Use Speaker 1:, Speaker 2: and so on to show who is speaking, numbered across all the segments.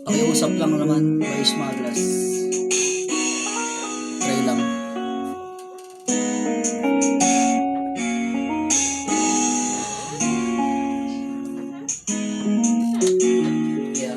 Speaker 1: Pakiusap lang naman, Vice Maglas. Try lang. Yeah.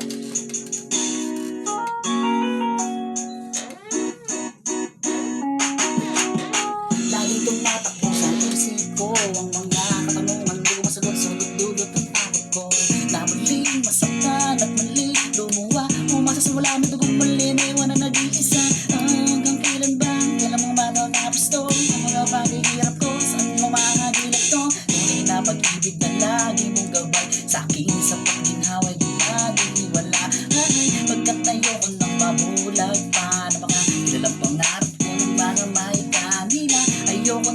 Speaker 2: Laging tumatakbo sa isip ko ang mga katanungan di ko masagot sa dudulot ng takot ko. Na muling masaktan at mali lumuwa, umasa sa wala na dugong mali na iwan na nag-iisa. Hanggang kailan ba, kailan mo matatapos to ang mga paghihirap ko sa ating mga dilat ko. Tunay na pag-ibig na lagi mong gabay sa akin sa pagginhaway di madiwala. Ay, pagkat ayoko nang mabulag pa na baka kilalang pangarap ko ng mga may kanila. Ayoko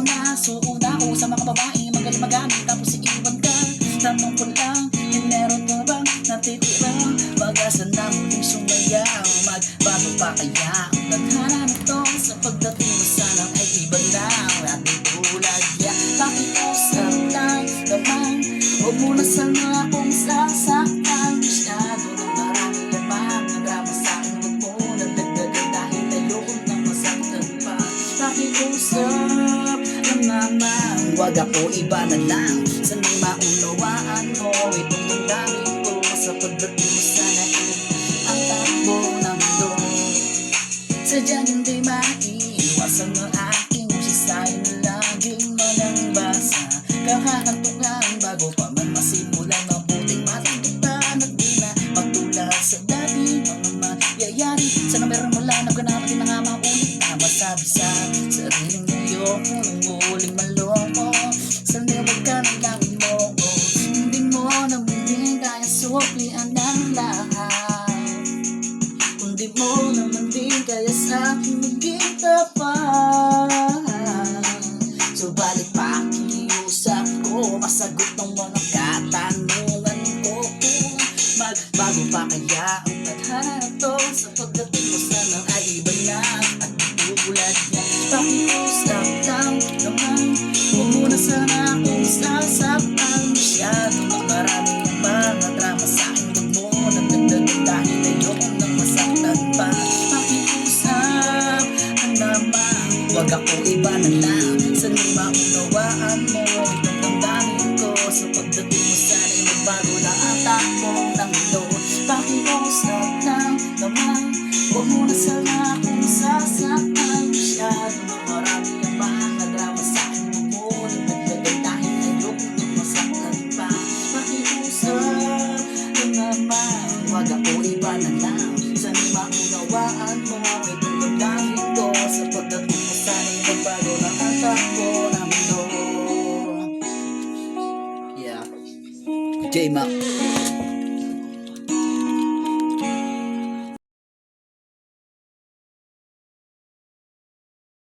Speaker 2: na, suuna ko sa mga babae magaling magamit tapos iiwan ka. Tanong ko lang, meron ka bang natitira? Pag-asa na muling sumayaw, magbago pa kaya ang tadhana na to? Sa pagdating mo sana ay iba lang at tulad niya. Pakiusap lang naman, huwag mo na sana akong sasaktan. Masyado na marami ang mga drama sa akin, huwag mo na dagdagan dahil ayoko nang masaktan pa. Pakiusap lang naman, huwag ako iba na lang. Sana'y maunawaan mo itong damdamin ko. Sa pagdating mo sana ang takbo ng mundo. Sadyang hindi maiiwasan ng aking sisayin na laging manangbasa. Kahahantungan bago pa man masimulan mabuting matagpuan at di na magtulad sa dati mga mangyayari. Sana meron mula na ganap din na nga maulit na masabi sa sariling ayoko nang muling maloko. Sana huwag ka nang gawin mo, hindi mo naman kaya suklian ng lahat. Kundi mo naman din kaya sa akin maging tapat. Subalit pakiusap ko, masagot ng mga katanungan ko. Magbago pa kaya ang tadhana na to? Sa pagdating mo sana ay iba na at tulad niya. Pakiusap lang naman, huwag mo na sana akong sasaktan. Masyado na marami ang mga drama sa akin, huwag mo na dagdagan dahil ayoko nang masaktan pa. Pakiusap lang naman, huwag ako iba na lang. Sana'y maunawaan mo itong damdamin ko. Sa pagdating mo sana'y magbago na ang takbo ng mundo. Pakiusap lang naman, huwag mo na sana akong sasaktan. Masyado na marami ang mga drama sa akin, huwag mo na dagdagan dahil ayoko nang masaktan pa. Pakiusap lang naman, huwag ako iba na lang. Sana'y maunawaan mo itong damdamin ko. Sa pagdating mo sana'y magbago na ang takbo ng mundo.
Speaker 1: Yeah. J-Mac.